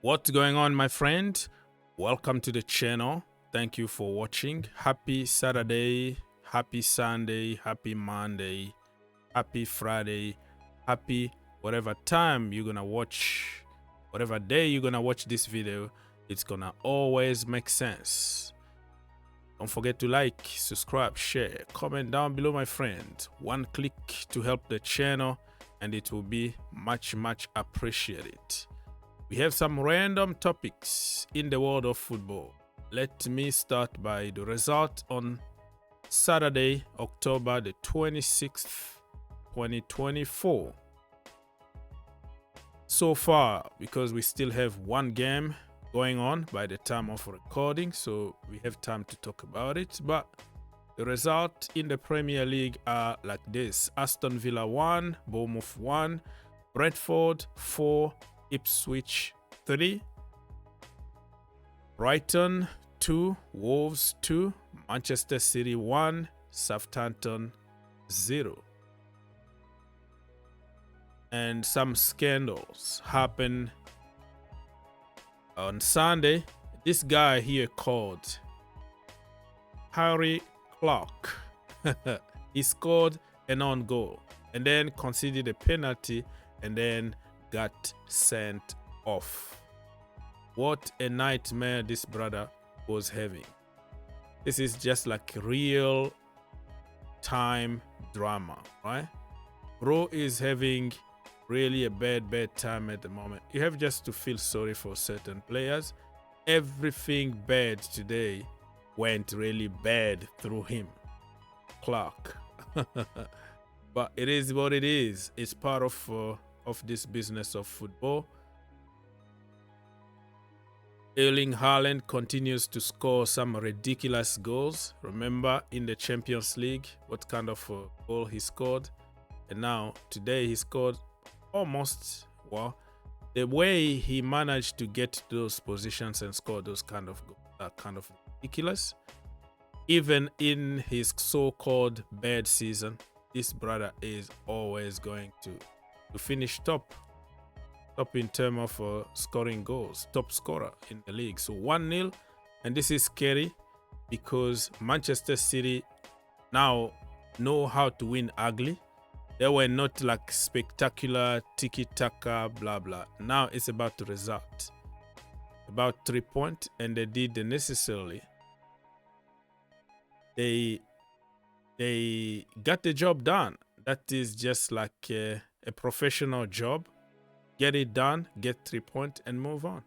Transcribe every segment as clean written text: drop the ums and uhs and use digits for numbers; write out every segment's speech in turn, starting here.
What's going on, my friend? Welcome to the channel. Thank you for watching. Happy Saturday, happy Sunday, happy Monday, happy Friday, happy whatever time you're gonna watch, whatever day you're gonna watch this video. It's gonna always make sense. Don't forget to like, subscribe, share, comment down below, my friend. One click to help the channel and it will be much appreciated. We have some random topics in the world of football. Let me start by the result on Saturday, October the 26th, 2024. So far, because we still have one game going on by the time of recording, so we have time to talk about it. But the result in the Premier League are like this: Aston Villa 1, Bournemouth 1, Brentford 4, Ipswich 3, Brighton 2, Wolves 2, Manchester City 1, Southampton 0. And some scandals happen on Sunday. This guy here called Harry Clark. He scored an own goal and then conceded a penalty and then got sent off. What a nightmare this brother was having. This is just like real time drama, right? Bro is having really a bad time at the moment. You have just to feel sorry for certain players. Everything bad today went really bad through him, Clark. But it is what it is. It's part of this business of football. Erling Haaland continues to score some ridiculous goals. Remember in the Champions League what kind of goal he scored, and now today he scored almost, well, the way he managed to get to those positions and score those kind of goals are kind of ridiculous. Even in his so-called bad season, this brother is always going to finish top in terms of scoring goals, top scorer in the league. So 1-0, and this is scary because Manchester City now know how to win ugly. They were not like spectacular tiki-taka blah blah. Now it's about the result, about 3 points, and they did the necessarily. They got the job done. That is just like a professional job. Get it done, get 3 points, and move on.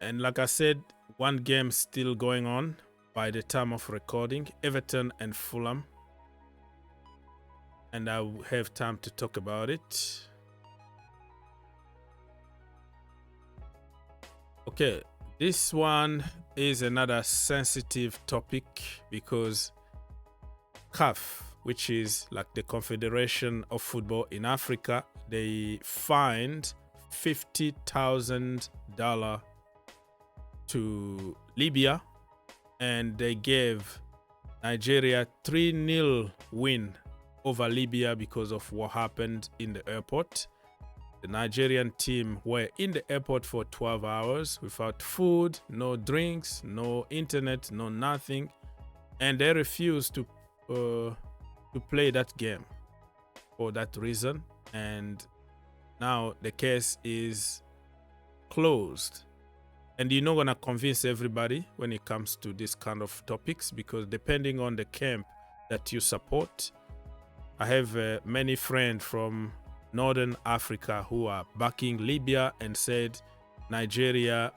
And like I said, one game still going on by the time of recording: Everton and Fulham. And I will have time to talk about it. Okay, this one is another sensitive topic because CAF, which is like the Confederation of Football in Africa, they fined $50,000 to Libya, and they gave Nigeria 3-0 win over Libya because of what happened in the airport. The Nigerian team were in the airport for 12 hours without food, no drinks, no internet, no nothing, and they refused to play that game for that reason. And now the case is closed. And you're not gonna convince everybody when it comes to this kind of topics, because depending on the camp that you support, I have many friends from Northern Africa who are backing Libya and said Nigeria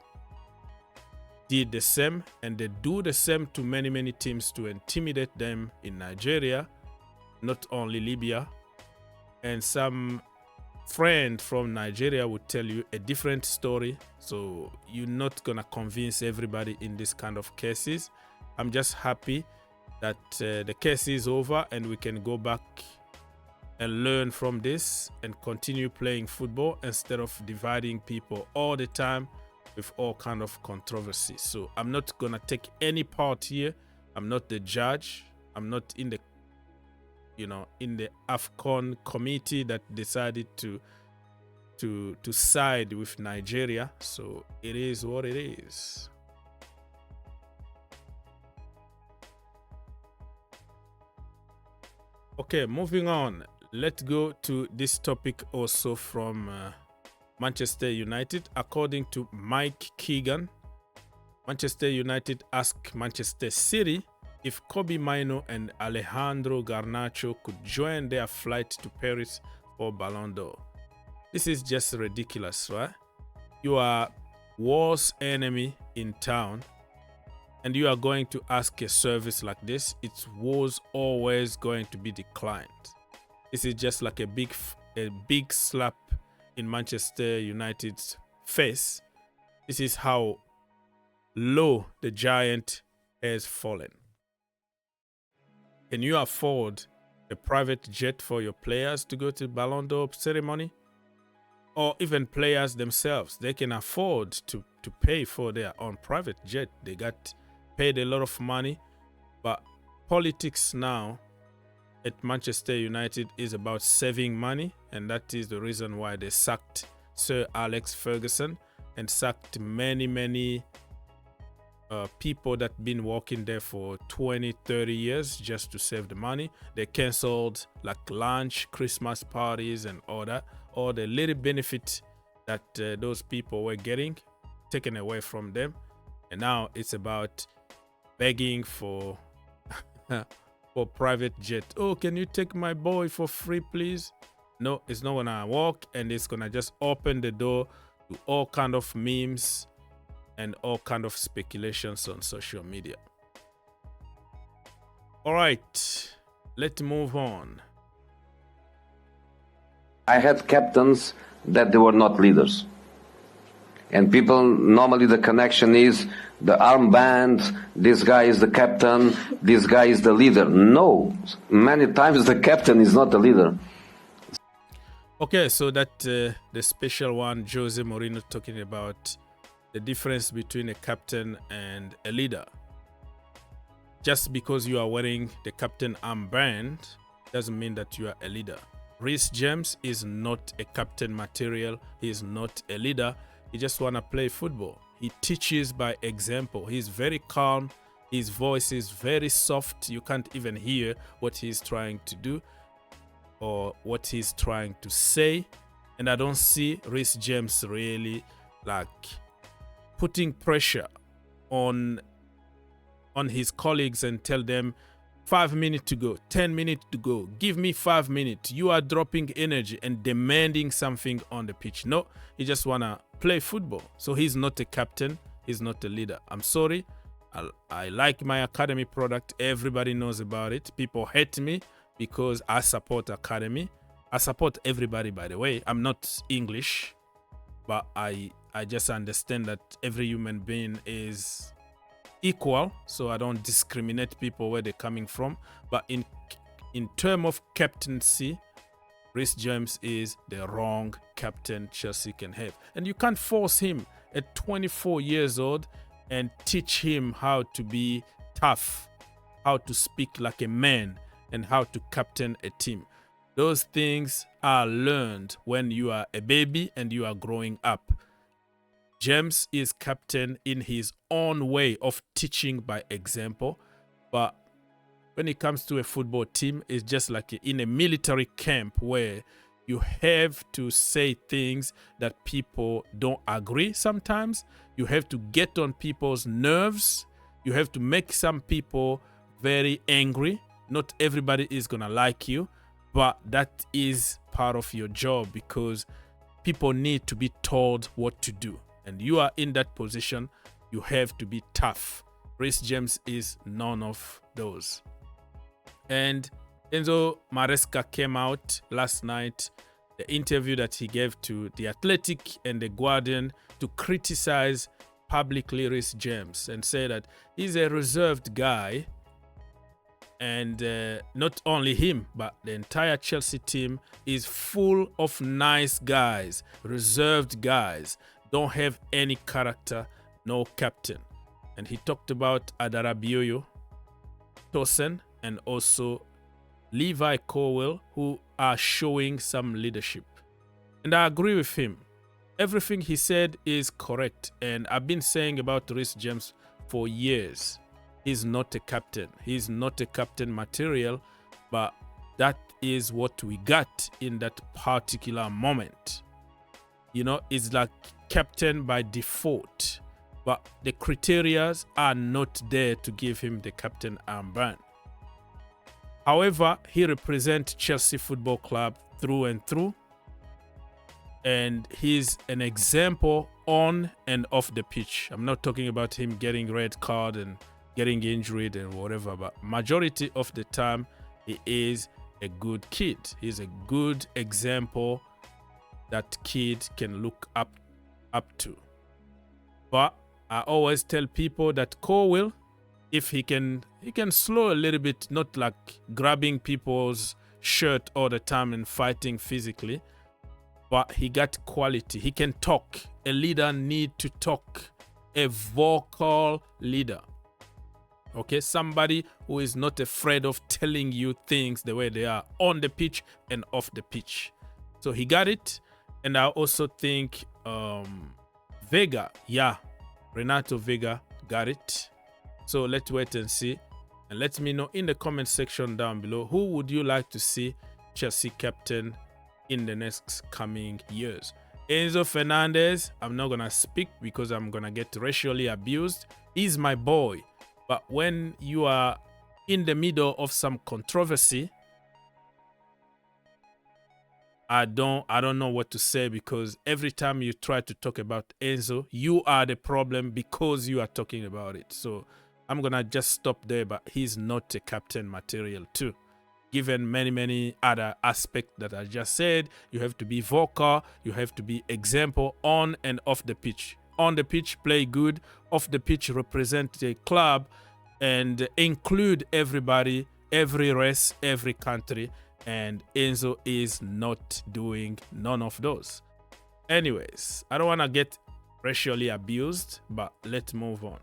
did the same, and they do the same to many teams to intimidate them in Nigeria, not only Libya. And some friend from Nigeria would tell you a different story. So you're not gonna convince everybody in this kind of cases. I'm just happy that the case is over and we can go back and learn from this and continue playing football instead of dividing people all the time with all kind of controversy. So I'm not gonna take any part here. I'm not the judge. I'm not in the in the AFCON committee that decided to to side with Nigeria, so it is what it is. Okay, moving on. Let's go to this topic also from Manchester United. According to Mike Keegan, Manchester United asked Manchester City if Kobbie Mainoo and Alejandro Garnacho could join their flight to Paris for Ballon d'Or. This is just ridiculous, right? You are worst enemy in town and you are going to ask a service like this. It was always going to be declined. This is just like a big slap in Manchester United's face. This is how low the giant has fallen. Can you afford a private jet for your players to go to Ballon d'Or ceremony? Or even players themselves, they can afford to pay for their own private jet. They got paid a lot of money. But politics now at Manchester United is about saving money, and that is the reason why they sacked Sir Alex Ferguson and sacked many people that been working there for 20-30 years just to save the money. They cancelled like lunch, Christmas parties and all that. All the little benefit that those people were getting taken away from them, and now it's about begging for for private jet. Oh, can you take my boy for free, please? No, it's not gonna work, and it's gonna just open the door to all kind of memes and all kind of speculations on social media. All right, let's move on. I had captains that they were not leaders. And people, normally the connection is the armband, this guy is the captain, this guy is the leader. No, many times the captain is not the leader. Okay, so that the special one, Jose Mourinho, talking about the difference between a captain and a leader. Just because you are wearing the captain armband doesn't mean that you are a leader. Reece James is not a captain material. He is not a leader. He just want to play football. He teaches by example. He's very calm. His voice is very soft. You can't even hear what he's trying to do or what he's trying to say. And I don't see Reece James really like putting pressure on his colleagues and tell them 5 minutes to go, 10 minutes to go, give me 5 minutes. You are dropping energy and demanding something on the pitch. No, he just want to play football. So he's not a captain. He's not a leader. I'm sorry. I like my academy product. Everybody knows about it. People hate me because I support academy. I support everybody, by the way. I'm not English, but I just understand that every human being is equal, so I don't discriminate people where they're coming from. But in terms of captaincy, Reece James is the wrong captain Chelsea can have. And you can't force him at 24 years old and teach him how to be tough, how to speak like a man, and how to captain a team. Those things are learned when you are a baby and you are growing up. James is captain in his own way of teaching by example, but when it comes to a football team, it's just like in a military camp where you have to say things that people don't agree sometimes. You have to get on people's nerves. You have to make some people very angry. Not everybody is going to like you, but that is part of your job because people need to be told what to do. And you are in that position, you have to be tough. Reece James is none of those. And Enzo Maresca came out last night, the interview that he gave to The Athletic and The Guardian, to criticize publicly Reece James and say that he's a reserved guy. And not only him, but the entire Chelsea team is full of nice guys, reserved guys, don't have any character, no captain. And he talked about Adarabioyo, Tosin, and also Levi Colwill, who are showing some leadership. And I agree with him. Everything he said is correct. And I've been saying about Reece James for years. He's not a captain. He's not a captain material, but that is what we got in that particular moment. You know, it's like captain by default, but the criteria are not there to give him the captain armband. However, he represents Chelsea Football Club through and through, and he's an example on and off the pitch. I'm not talking about him getting red card and getting injured and whatever, but majority of the time he is a good kid. He's a good example that kid can look up to. But I always tell people that Cole, if he can slow a little bit, not like grabbing people's shirt all the time and fighting physically, but he got quality. He can talk. A leader need to talk. A vocal leader. Okay, somebody who is not afraid of telling you things the way they are on the pitch and off the pitch. So he got it. And I also think Vega, Renato Vega got it. So let's wait and see. And let me know in the comment section down below, who would you like to see Chelsea captain in the next coming years? Enzo Fernandez, I'm not going to speak because I'm going to get racially abused. He's my boy. But when you are in the middle of some controversy, I don't know what to say, because every time you try to talk about Enzo, you are the problem because you are talking about it. So I'm going to just stop there, but he's not a captain material too. Given many other aspects that I just said, you have to be vocal, you have to be example on and off the pitch. On the pitch, play good. Off the pitch, represent the club and include everybody, every race, every country. And Enzo is not doing none of those. Anyways, I don't want to get racially abused, but let's move on.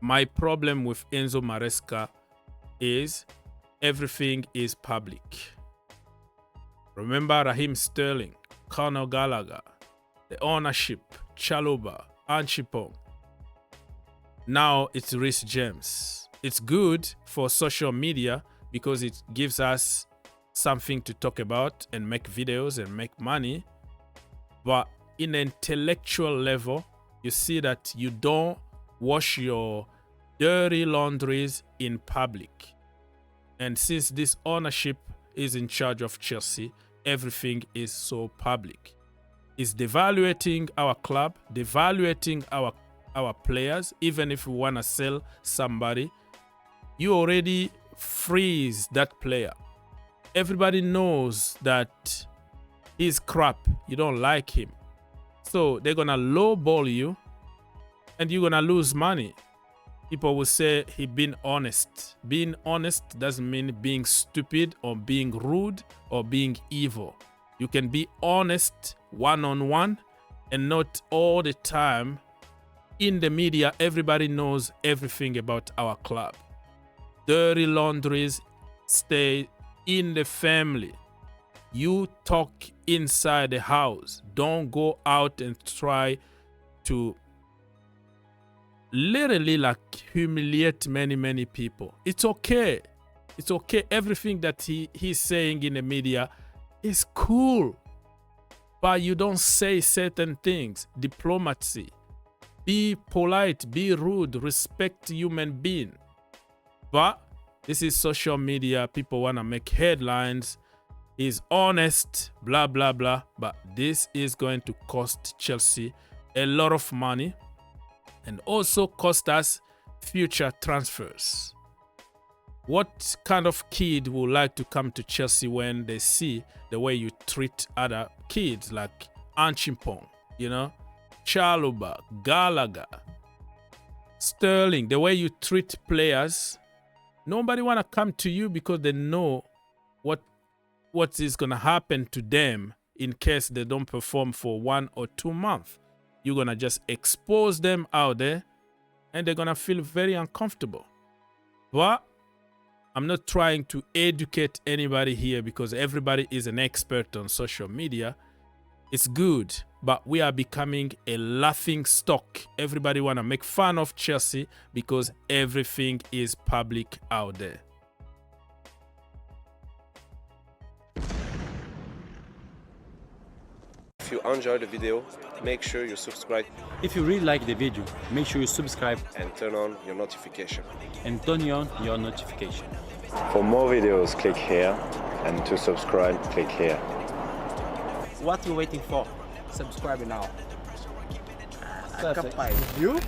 My problem with Enzo Maresca is everything is public. Remember Raheem Sterling, Conor Gallagher, the ownership, Chalobah, Anchipong. Now it's Reece James. It's good for social media because it gives us something to talk about and make videos and make money. But in an intellectual level, you see that you don't wash your dirty laundries in public. And since this ownership is in charge of Chelsea, everything is so public. It's devaluating our club, devaluating our players. Even if we want to sell somebody, you already freeze that player. Everybody knows that he's crap. You don't like him. So they're going to lowball you and you're going to lose money. People will say he been honest. Being honest doesn't mean being stupid or being rude or being evil. You can be honest one-on-one and not all the time. In the media, everybody knows everything about our club. Dirty laundries stay in the family. You talk inside the house. Don't go out and try to literally like humiliate many people. It's okay. It's okay. Everything that he's saying in the media is cool. But you don't say certain things. Diplomacy. Be polite, be rude, respect human being. But this is social media. People want to make headlines. He's honest, blah, blah, blah. But this is going to cost Chelsea a lot of money and also cost us future transfers. What kind of kid would like to come to Chelsea when they see the way you treat other kids like Anchimpong, you know, Chalobah, Gallagher, Sterling, the way you treat players? Nobody want to come to you because they know what is going to happen to them in case they don't perform for 1 or 2 months. You're going to just expose them out there and they're going to feel very uncomfortable. But I'm not trying to educate anybody here because everybody is an expert on social media. It's good, but we are becoming a laughing stock. Everybody want to make fun of Chelsea because everything is public out there. If you enjoyed the video, make sure you subscribe If you really like the video, make sure you subscribe and turn on your notification. and turn on your notification. For more videos, click here, and to subscribe, click here. What are you waiting for? Subscribe now. Perfect. Capaz, viu?